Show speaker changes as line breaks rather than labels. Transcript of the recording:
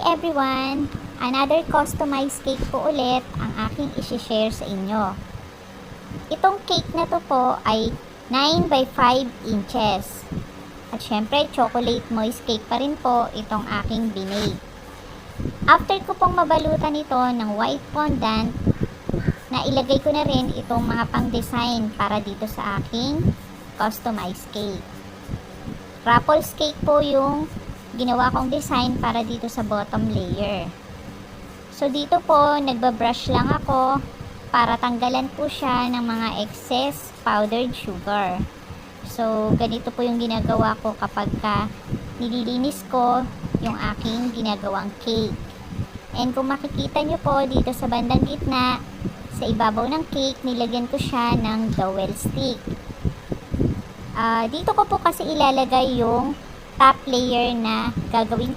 everyone! Another customized cake po ulit ang aking isi-share sa inyo. Itong cake na to po ay 9 by 5 inches. At syempre, chocolate moist cake pa rin po itong aking binake. After ko pong mabalutan ito ng white fondant, na ilagay ko na rin itong mga pang-design para dito sa aking customized cake. Ruffles cake po yung ginawa kong design para dito sa bottom layer. So dito po nagbabrush lang ako para tanggalan po siya ng mga excess powdered sugar. So ganito po yung ginagawa ko kapag nililinis ko yung aking ginagawang cake. And kung makikita nyo po dito sa bandang gitna, sa ibabaw ng cake, nilagyan ko siya ng dowel stick. Dito ko po kasi ilalagay yung top layer na gagawin